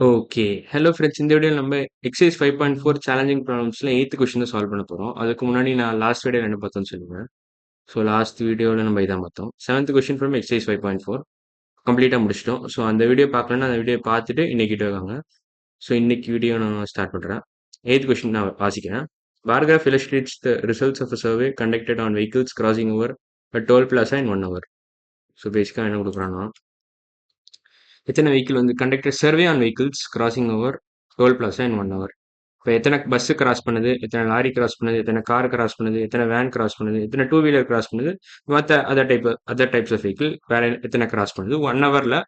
Okay. Hello friends. இந்த வீடியோல நம்ம எக்சர்சைஸ் 5.4 சேலஞ்சிங் ப்ராப்ளம்ஸ்ல 8த் கொஸ்டின் தான் சால்வ் பண்ண போறோம். அதுக்கு முன்னாடி நான் லாஸ்ட் வீடியோல என்ன பார்த்தோம்னு சொல்லுவேன். ஸோ லாஸ்ட் வீடியோல நம்ம இதான் பார்த்தோம். 7த் கொஸ்டின் ஃப்ரம் எக்சர்சைஸ் 5.4 கம்ப்ளீட்டா முடிச்சிட்டோம். ஸோ அந்த வீடியோ பார்க்கலன்னா அந்த வீடியோ பார்த்துட்டு இன்னைக்கு வீடியோ வாங்க. ஸோ இன்னைக்கு வீடியோ நான் ஸ்டார்ட் பண்றேன். 8th கொஸ்டின் நான் வாசிக்கிறேன். Bar graph illustrates the results of a survey conducted on vehicles crossing over a toll plaza in 1 hour. So பேசிக்கா என்ன கொடுக்குறாங்கன்னா எத்தனை வெஹிக்கிள் வந்து conducted survey on vehicles crossing over toll plaza in 1 hour. இப்போ எத்தனை bus cross பண்ணுது, எத்தனை lorry cross பண்ணுது, எத்தனை கார் கிராஸ் பண்ணுது, எத்தனை வேன் கிராஸ் பண்ணுது, எத்தனை டூ வீலர் கிராஸ் பண்ணுது, மற்ற அதர் டைப்ஸ் ஆஃப் வெஹிக்கிள் வேற எத்தனை கிராஸ் பண்ணுது 1 ஹவர்ல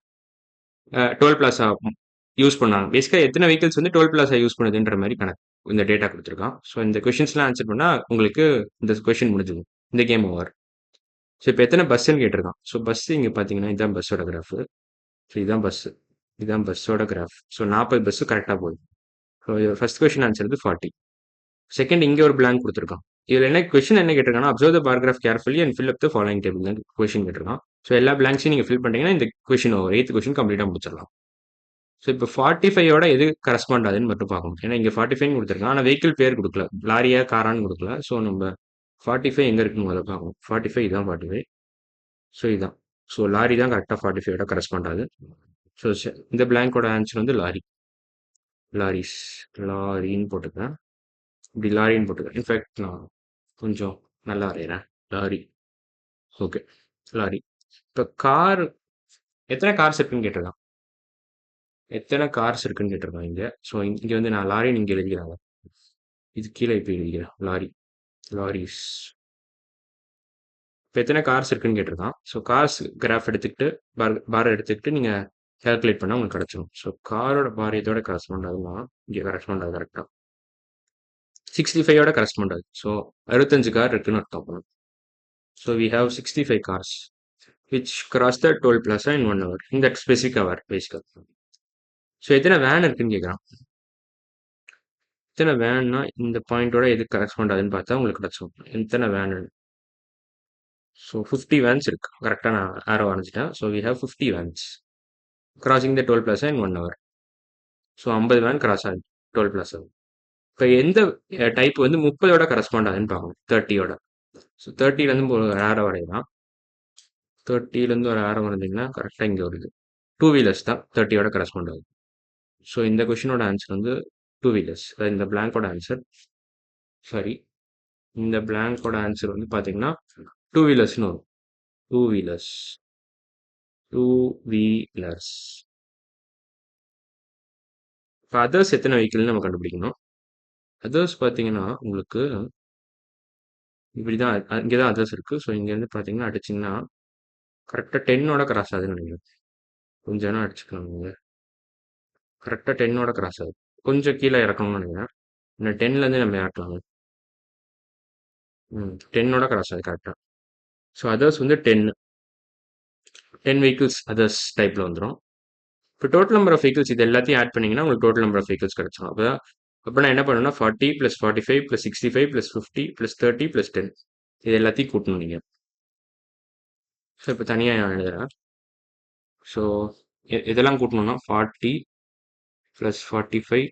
டோல் பிளாசா யூஸ் பண்ணாங்க. பேசிக்கா எத்தனை வெஹிக்கிள்ஸ் வந்து டோல் பிளாசா யூஸ் பண்ணுதுன்ற மாதிரி கணக்கு இந்த டேட்டா கொடுத்துருக்கான். ஸோ இந்த கொஸ்டின்ஸ்லாம் ஆன்சர் பண்ணா உங்களுக்கு இந்த கொஸ்டின் முடிஞ்சுது, இந்த கேம் ஓவர். ஸோ இப்போ எத்தனை பஸ்ன்னு கேட்டிருக்கான். ஸோ பஸ் இங்கே பார்த்தீங்கன்னா இதுதான் பஸ்ஸோட கிராஃப். ஸோ இதுதான் பஸ், இதுதான் பஸ்ஸோட கிராஃப். ஸோ 40 பஸ் கரெக்டாக போகுது. ஸோ ஃபர்ஸ்ட் கொஸ்டின் ஆன்சர் வந்து 40. செகண்ட் இங்கே ஒரு blank கொடுத்துருக்கான். இதில் என்ன கொஸ்டின் என்ன கேட்டிருக்காங்கன்னா observe the bar graph carefully and fill up the following table தான் கொஸ்டின் கேட்டிருக்கான். ஸோ எல்லா பிளாங்க்ஸையும் நீங்கள் ஃபில் பண்ணிட்டீங்கன்னா இந்த கொஸ்டின் ஓவர், 8th கொஸ்டின் கம்ப்ளீட்டாக முடிச்சிடலாம். ஸோ இப்போ 45ஓட எது கரஸ்பாண்ட் ஆகுதுன்னு மட்டும் பார்க்கணும். ஏன்னா இங்கே 45 கொடுத்துருக்கான், ஆனால் வெஹிக்கிள் பேர் கொடுக்கல, லாரியா காரான்னு கொடுக்கல. ஸோ நம்ம 45 எங்கே இருக்குன்னு முதல்ல பார்க்கணும். 45 இதான் 45. ஸோ இதுதான். ஸோ லாரி தான் கரெக்டாக 45ஓட கரஸ்பாண்ட் ஆகுது. ஸோ இந்த பிளாங்கோட ஆன்சர் வந்து லாரி. லாரிஸ், லாரின்னு போட்டுக்கிறேன். இப்படி லாரின்னு போட்டுக்கிறேன். இன்ஃபேக்ட் நான் கொஞ்சம் நல்லா வரைகிறேன். லாரி. Okay, lorry. இப்போ கார், எத்தனை கார்ஸ் இருக்குன்னு கேட்டிருக்கான். எத்தனை கார்ஸ் இருக்குன்னு கேட்டிருக்கான் இங்கே. ஸோ இங்கே வந்து நான் லாரின்னு இங்கே எழுதிக்கிறாங்க. இது கீழே இப்போ எழுதிக்கிறேன் லாரி, லாரிஸ். இப்போ எத்தனை கார்ஸ் இருக்குன்னு கேட்டிருக்கான். ஸோ கார்ஸ் கிராஃப் எடுத்துக்கிட்டு பார் எடுத்துக்கிட்டு நீங்கள் கால்குலேட் பண்ணால் உங்களுக்கு கிடச்சிரும். ஸோ காரோட பார் இதோட கரஸ்பாண்ட் ஆகுதுன்னா இங்கே கரஸ்பாண்ட் ஆகுது கரெக்டாக 65ஓட கரஸ்பாண்ட் ஆகுது. ஸோ 65 கார் இருக்குன்னு அர்த்தம் பண்ணணும். So we have 65 cars which cross the toll plaza in 1 hour in that specific hour basically. So எத்தனை வேன் இருக்குன்னு கேட்குறான். எத்தனை வேன்னா இந்த பாயிண்டோட எது கரஸ்பாண்ட் ஆகுதுன்னு பார்த்தா உங்களுக்கு கிடச்சிடும். எத்தனை வேன். ஸோ 50 வேன்ஸ் இருக்கு. கரெக்டாக நான் ஆரோ வரைஞ்சிட்டேன். So we have 50 vans crossing the toll plaza in 1 hour. So 50 van cross ஆகுது டோல் பிளாசா. இப்போ எந்த டைப் வந்து 30ஓட கரஸ்பாண்ட் ஆகுதுன்னு பார்க்கணும். 30ஓட. ஸோ 30லேருந்து ஒரு ஆரோ வரையலாம். 30லேருந்து ஒரு ஆரோ வரைஞ்சிங்கன்னா கரெக்டாக இங்கே வருது. டூ வீலர்ஸ் தான் 30ஓட கரஸ்பாண்ட் ஆகுது. ஸோ இந்த கொஷினோட ஆன்சர் வந்து டூ வீலர்ஸ். இந்த பிளாங்கோட ஆன்சர், சாரி, இந்த பிளாங்கோட ஆன்சர் வந்து பார்த்தீங்கன்னா டூ வீலர்ஸ்னு வரும். Two wheelers, two wheelers. இப்போ அதர்ஸ் எத்தனை வெஹிக்கிள்னு நம்ம கண்டுபிடிக்கணும். அதர்ஸ் பார்த்தீங்கன்னா உங்களுக்கு இப்படி தான், இங்கே தான் அதர்ஸ் இருக்குது. ஸோ இங்கேருந்து பார்த்தீங்கன்னா அடிச்சிங்கன்னா கரெக்டாக 10ஓட கிராஸ் ஆகுதுன்னு நினைக்கிறேன். கொஞ்சம் நேரம் அடிச்சுக்கலாம் நீங்கள். கரெக்டாக 10ஓட கிராஸ் ஆகுது. கொஞ்சம் கீழே இறக்கணும்னு நினைக்கிறேன். இன்னும் 10லேருந்து நம்ம இறக்கலாம். 10ஓட கிராஸ் ஆகுது கரெக்டாக. ஸோ அதர்ஸ் வந்து 10 வெஹிக்கிள்ஸ் அதர்ஸ் டைப்பில் வந்துடும். இப்போ டோட்டல் நம்பர் ஆஃப் வெஹிக்கிள்ஸ் இது எல்லாத்தையும் ஆட் பண்ணிங்கன்னா உங்களுக்கு டோட்டல் நம்பர் ஆஃப் வெஹிக்கிள்ஸ் கிடச்சிடும். அப்போ நான் என்ன பண்ணணும்னா 40 + 45 + 65 + 50 + 30 + 10 இது எல்லாத்தையும் கூட்டணும் நீங்கள். ஸோ இப்போ தனியாக நான் எழுதுறேன். ஸோ இதெல்லாம் கூட்டணும்னா 40 + 45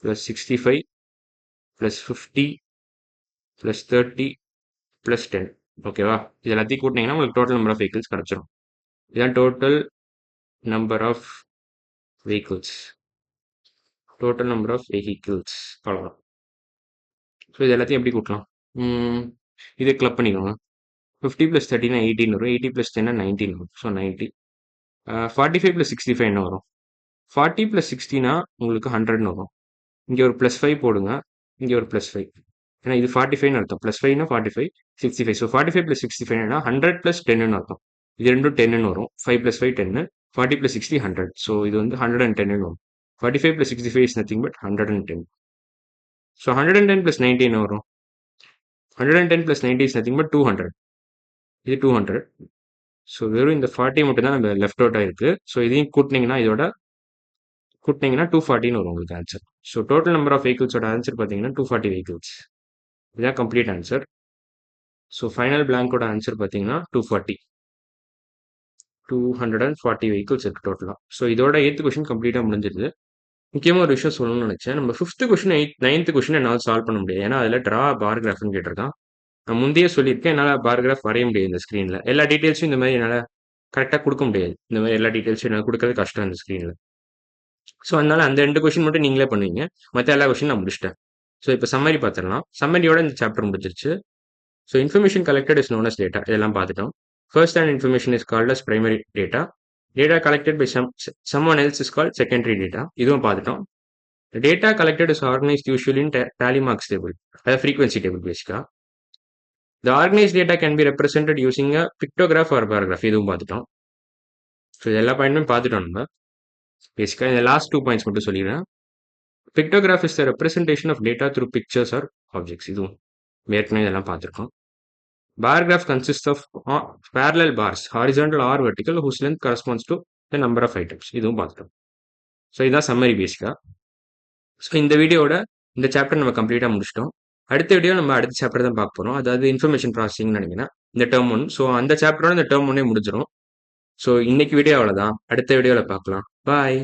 + 65 + 50 + 30 + 10. ஓகேவா? இது எல்லாத்தையும் கூட்டினீங்கன்னா உங்களுக்கு டோட்டல் நம்பர் ஆஃப் வெஹிக்கிள்ஸ் கிடச்சிரும். இதுதான் total number of vehicles. Total number of vehicles அவ்வளோதான். ஸோ இது எல்லாத்தையும் எப்படி கூட்டலாம். இதை கிளப் பண்ணிக்கோங்க. 50 + 30 18 வரும். 80 + 10 19 வரும். ஸோ 90. 45 + 65 என்ன வரும். 40 + 60 உங்களுக்கு 100ன்னு வரும். இங்கே ஒரு +5 போடுங்க, இங்கே ஒரு +5. ஏன்னா இது 45ன்னு அர்த்தம். +5 45, 65. ஸோ 45 + 65 என்னன்னா 100 + 10ன்னு அர்த்தம். இது ரெண்டும் 10ன்னு வரும். 5 + 5 10, 40 + 60 100. ஸோ இது வந்து 110ன்னு வரும். 45 + 65 இஸ் நத்திங் பட் 110. ஸோ 110 + 90 என்ன வரும். 110 + 90 இஸ் நத்திங் பட் 200. இது 200. ஸோ வெறும் இந்த 40 மட்டும் தான் நம்ம லெஃப்ட் அவுட் ஆயிருக்கு. ஸோ இதையும் கூட்டினீங்கன்னா 240ன்னு வரும் உங்களுக்கு answer. So total number of வெஹிக்கிள்ஸோட ஆன்சர் பார்த்தீங்கன்னா 240 வெஹிக்கிள்ஸ். இதுதான் கம்ப்ளீட் ஆன்சர். ஸோ ஃபைனல் பிளாங்கோட ஆன்சர் பார்த்தீங்கன்னா 240. 240 வெஹிக்கிள்ஸ் இருக்கு டோட்டலா. ஸோ இதோட 8th கொஸ்டின் கம்ப்ளீட்டா முடிஞ்சிருது. முக்கியமா ஒரு விஷயம் சொல்லணும்னு நினைச்சேன். நம்ம 5th கொஸ்டின், 9th கொஸ்டின் என்னால சால்வ் பண்ண முடியாது. ஏன்னா அதுல டிரா பார் கிராஃப்னு கேட்டிருக்கான். நான் முந்தையே சொல்லியிருக்கேன், என்னால பார் கிராஃப் வரைய முடியாது இந்த ஸ்க்ரீன்ல. எல்லா டீட்டெயில்ஸும் இந்த மாதிரி என்னால கரெக்ட்டா குடுக்க முடியாது. இந்த மாதிரி எல்லா டீட்டெயில்ஸும் என்னால குடுக்கறது கஷ்டம் இந்த ஸ்க்ரீன்ல. ஸோ அதனால அந்த 2 கொஸ்டின் மட்டும் நீங்களே பண்ணுவீங்க. மத்த எல்லா கொஸ்டினும் நான் முடிச்சுட்டேன். ஸோ இப்ப சம்மரி பார்த்துடலாம். சம்மரியோட இந்த சாப்டர் முடிஞ்சிருச்சு. So information collected is known as data. இதெல்லாம் பார்த்துட்டோம். First hand information is called as primary data. Data collected by someone else is called secondary data. இதுவும் பார்த்துட்டோம். Data collected is organized usually in tally marks table. அதாவது frequency table பேசிக்கா. The organized data can be represented using a pictograph or bar graph. இதுவும் பார்த்துட்டோம். So எல்லா பாயிண்ட்டுமே பார்த்துட்டோம் நம்ம. பேசிக்கா இந்த லாஸ்ட் 2 பாயிண்ட்ஸ் மட்டும் சொல்லிடுறேன். Pictograph is the representation of data through pictures or objects. இதுவும் ஏற்கனவே இதெல்லாம் பார்த்துருக்கோம். Bar graph consists of parallel bars, horizontal or vertical, whose length corresponds to the number of items. இதுவும் பார்த்துட்டோம். ஸோ இதான் சம்மரி பேசிக்கா. ஸோ இந்த வீடியோட இந்த சாப்டர் நம்ம கம்ப்ளீட்டா முடிச்சிட்டோம். அடுத்த வீடியோ நம்ம அடுத்த சாப்டர் தான் பார்க்க போறோம். அதாவது இன்ஃபர்மேஷன் ப்ராசஸிங் நினைக்கிறேன். இந்த டேர்ம் 1. ஸோ அந்த சாப்டரோட இந்த டேர்ம் 1 முடிஞ்சிடும். ஸோ இன்னைக்கு வீடியோ அவ்வளோதான். அடுத்த வீடியோவில் பார்க்கலாம். பாய்.